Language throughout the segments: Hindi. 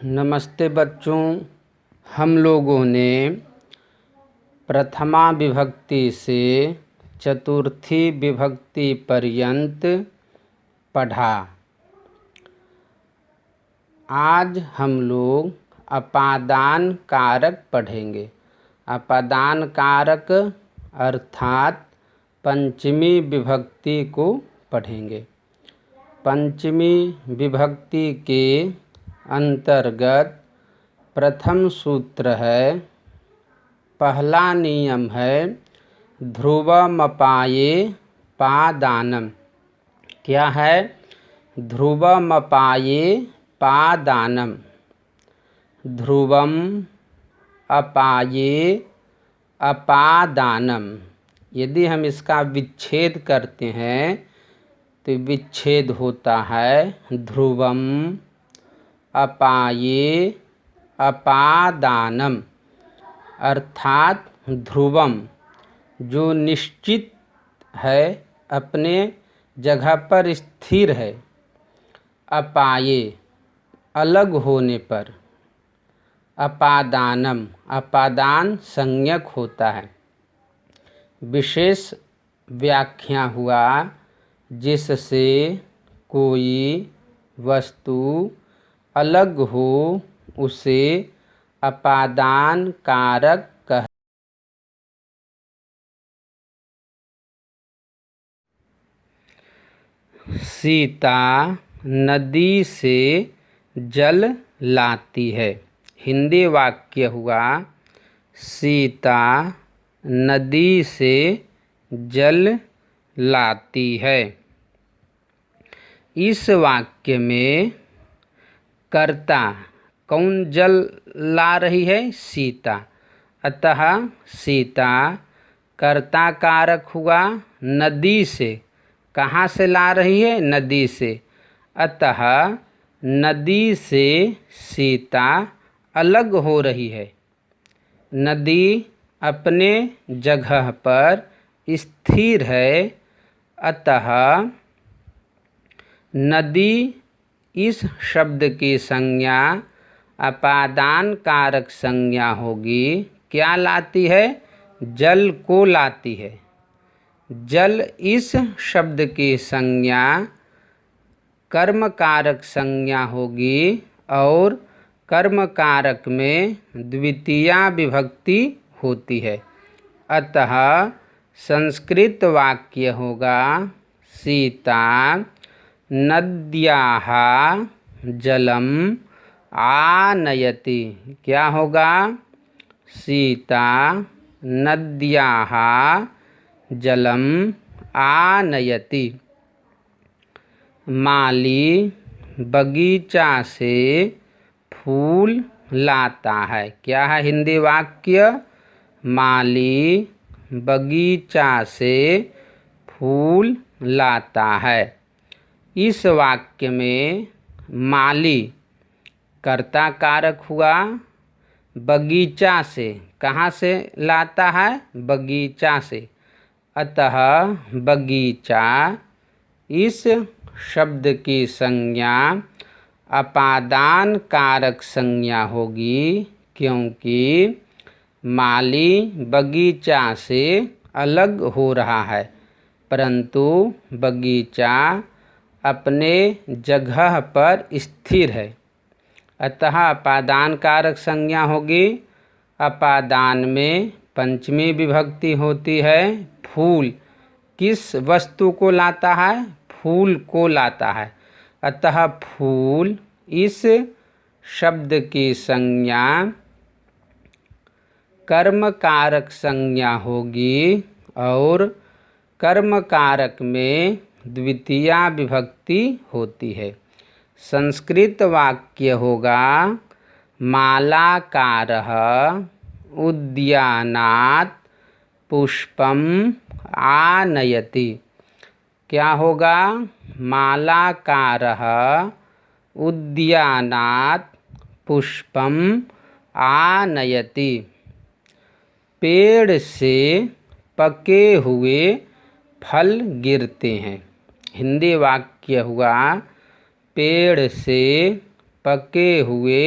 नमस्ते बच्चों। हम लोगों ने प्रथमा विभक्ति से चतुर्थी विभक्ति पर्यंत पढ़ा। आज हम लोग अपादान कारक पढ़ेंगे। अपादान कारक अर्थात पंचमी विभक्ति को पढ़ेंगे। पंचमी विभक्ति के अंतर्गत प्रथम सूत्र है, पहला नियम है ध्रुवमपाये पादानम। क्या है? ध्रुवमपाये पादानम। ध्रुवम अपाये अपादानम। यदि हम इसका विच्छेद करते हैं तो विच्छेद होता है ध्रुवम अपाये अपादानम। अर्थात ध्रुवम जो निश्चित है, अपने जगह पर स्थिर है, अपाये अलग होने पर, अपादानम अपादान संज्ञक होता है। विशेष व्याख्या हुआ जिससे कोई वस्तु अलग हो उसे अपादान कारक कह। सीता नदी से जल लाती है। हिंदी वाक्य हुआ, सीता नदी से जल लाती है। इस वाक्य में कर्ता कौन जल ला रही है? सीता। अतः सीता कर्ता कारक हुआ। नदी से, कहाँ से ला रही है? नदी से। अतः नदी से सीता अलग हो रही है। नदी अपने जगह पर स्थिर है। अतः नदी इस शब्द की संज्ञा अपादान कारक संज्ञा होगी। क्या लाती है? जल को लाती है। जल इस शब्द की संज्ञा कर्म कारक संज्ञा होगी और कर्म कारक में द्वितीया विभक्ति होती है। अतः संस्कृत वाक्य होगा, सीता नद्याः जलम आनयति। क्या होगा? सीता नद्याः जलम आनयति। माली बगीचा से फूल लाता है। क्या है हिंदी वाक्य? माली बगीचा से फूल लाता है। इस वाक्य में माली कर्ता कारक हुआ। बगीचा से, कहाँ से लाता है? बगीचा से। अतः बगीचा इस शब्द की संज्ञा अपादान कारक संज्ञा होगी, क्योंकि माली बगीचा से अलग हो रहा है, परंतु बगीचा अपने जगह पर स्थिर है। अतः अपादान कारक संज्ञा होगी। अपादान में पंचमी विभक्ति होती है। फूल किस वस्तु को लाता है? फूल को लाता है। अतः फूल इस शब्द की संज्ञा कर्म कारक संज्ञा होगी और कर्म कारक में द्वितीया विभक्ति होती है। संस्कृत वाक्य होगा, मालाकारः उद्यानात् पुष्पम आनयति। क्या होगा? मालाकारः उद्यानात् पुष्पम आनयति। पेड़ से पके हुए फल गिरते हैं। हिंदी वाक्य हुआ, पेड़ से पके हुए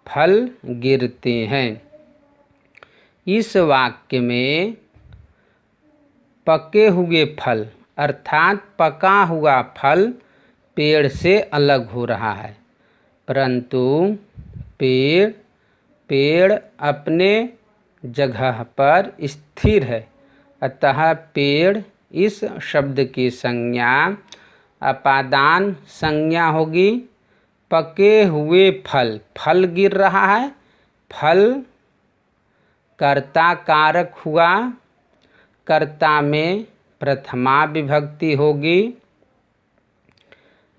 फल गिरते हैं। इस वाक्य में पके हुए फल अर्थात पका हुआ फल पेड़ से अलग हो रहा है, परंतु पेड़ अपने जगह पर स्थिर है। अतः पेड़ इस शब्द की संज्ञा अपादान संज्ञा होगी। पके हुए फल गिर रहा है, फल कर्ता कारक हुआ, कर्ता में प्रथमा विभक्ति होगी,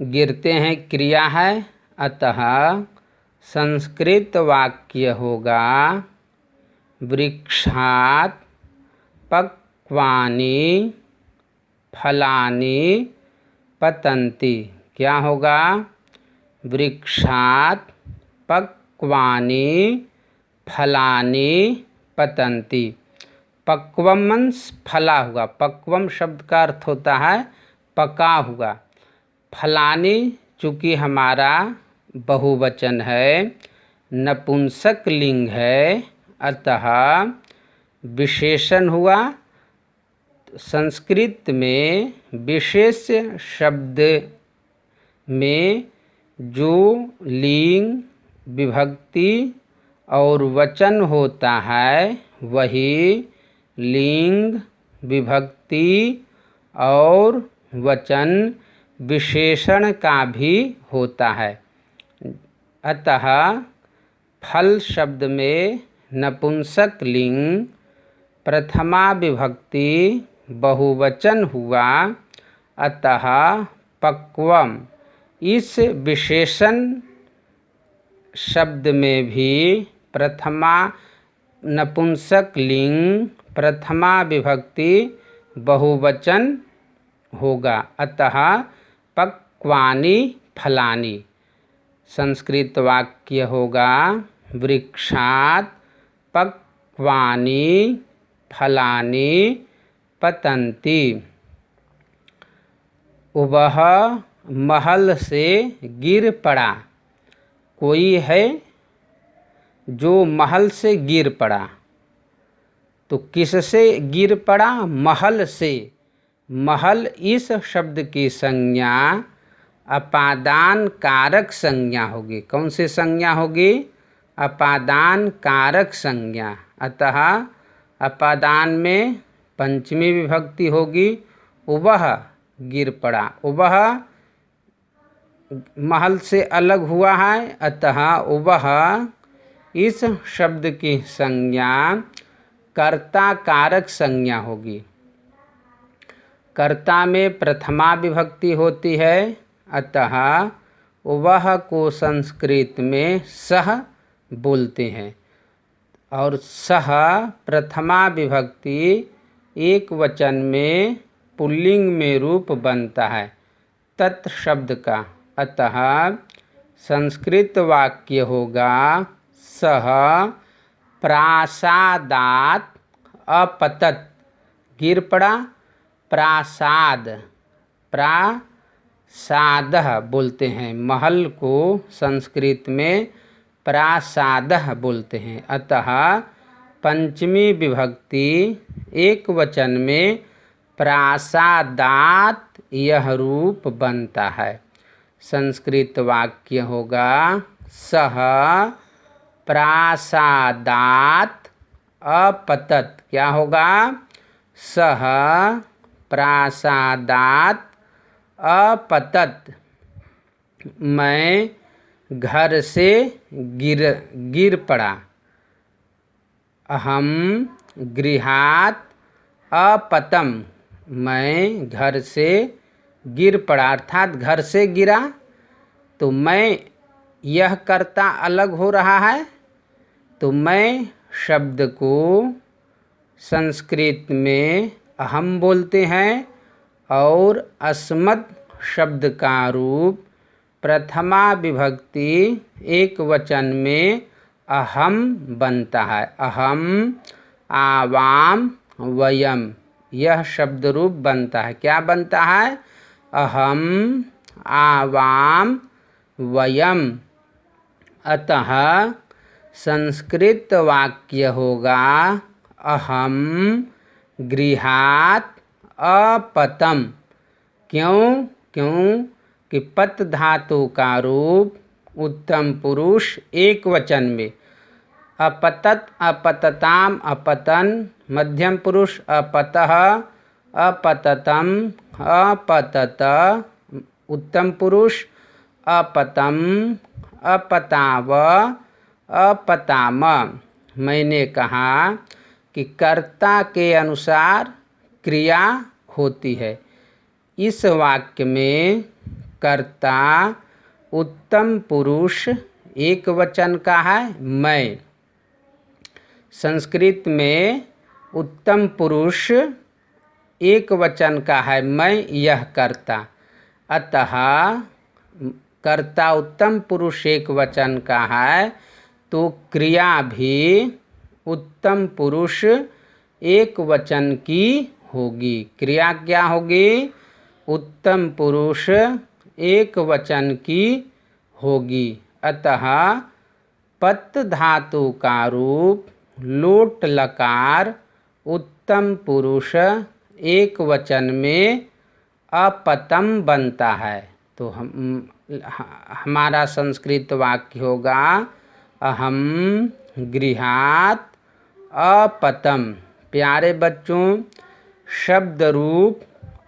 गिरते हैं क्रिया है, अतः संस्कृत वाक्य होगा वृक्षात् पक्वानि फलानि पतन्ति। क्या होगा? वृक्षात् पक्वानि फलानि पतन्ति। पक्वम मीन्स फला हुआ, पक्वम शब्द का अर्थ होता है पका हुआ। फलानि चूँकि हमारा बहुवचन है, नपुंसक लिंग है, अतः विशेषण हुआ। संस्कृत में विशेष शब्द में जो लिंग विभक्ति और वचन होता है वही लिंग विभक्ति और वचन विशेषण का भी होता है। अतः फल शब्द में नपुंसक लिंग प्रथमा विभक्ति बहुवचन हुआ, अतः पक्वम इस विशेषण शब्द में भी प्रथमा नपुंसक लिंग प्रथमा विभक्ति बहुवचन होगा, अतः पक्वानि फलानि। संस्कृत वाक्य होगा वृक्षात् पक्वानि फलानि पतन्ति। वह महल से गिर पड़ा। कोई है जो महल से गिर पड़ा, तो किससे गिर पड़ा? महल से। महल इस शब्द की संज्ञा अपादान कारक संज्ञा होगी। कौन सी संज्ञा होगी? अपादान कारक संज्ञा। अतः अपादान में पंचमी विभक्ति होगी। वह गिर पड़ा, वह महल से अलग हुआ है, अतः वह इस शब्द की संज्ञा कर्ता कारक संज्ञा होगी। कर्ता में प्रथमा विभक्ति होती है, अतः वह को संस्कृत में सह बोलते हैं, और सह प्रथमा विभक्ति एक वचन में पुल्लिंग में रूप बनता है तत् शब्द का। अतः संस्कृत वाक्य होगा सह प्रासादात् अपतत्। गिर पड़ा, प्रासाद, प्रासादः बोलते हैं। महल को संस्कृत में प्रासादः बोलते हैं, अतः पंचमी विभक्ति एक वचन में प्रासादात् यह रूप बनता है। संस्कृत वाक्य होगा सह प्रासादात् अपतत्। क्या होगा? सह प्रासादात् अपतत्। मैं घर से गिर पड़ा। अहम गृहात् अपतम। मैं घर से गिर पड़ा, अर्थात घर से गिरा, तो मैं यह कर्ता अलग हो रहा है, तो मैं शब्द को संस्कृत में अहम बोलते हैं, और अस्मत् शब्द का रूप प्रथमा विभक्ति एक वचन में अहम बनता है। अहम आवाम वयम यह शब्द रूप बनता है। क्या बनता है? अहम आवाम वयम। अतः संस्कृत वाक्य होगा अहम गृहात् अपतम। क्यों? कि पत धातु का रूप उत्तम पुरुष एक वचन में, अपतत अपतताम अपतन, मध्यम पुरुष अपतः अपततम अपतत, उत्तम पुरुष अपतम अपताव अपताम। मैंने कहा कि कर्ता के अनुसार क्रिया होती है। इस वाक्य में कर्ता उत्तम पुरुष एक वचन का है मैं। संस्कृत में उत्तम पुरुष एक वचन का है मैं, यह कर्ता। अतः कर्ता उत्तम पुरुष एक वचन का है तो क्रिया भी उत्तम पुरुष एक वचन की होगी। क्रिया क्या होगी? उत्तम पुरुष एक वचन की होगी। अतः पत धातु का रूप लोट लकार उत्तम पुरुष एक वचन में अपतम बनता है। तो हमारा संस्कृत वाक्य होगा अहम गृहात् अपतम। प्यारे बच्चों, शब्द रूप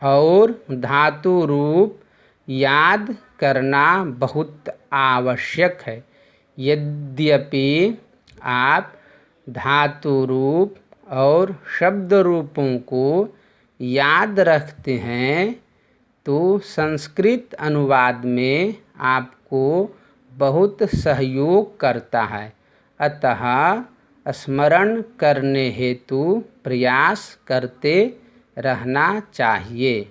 और धातु रूप याद करना बहुत आवश्यक है। यद्यपि आप धातु रूप और शब्द रूपों को याद रखते हैं तो संस्कृत अनुवाद में आपको बहुत सहयोग करता है। अतः स्मरण करने हेतु प्रयास करते रहना चाहिए।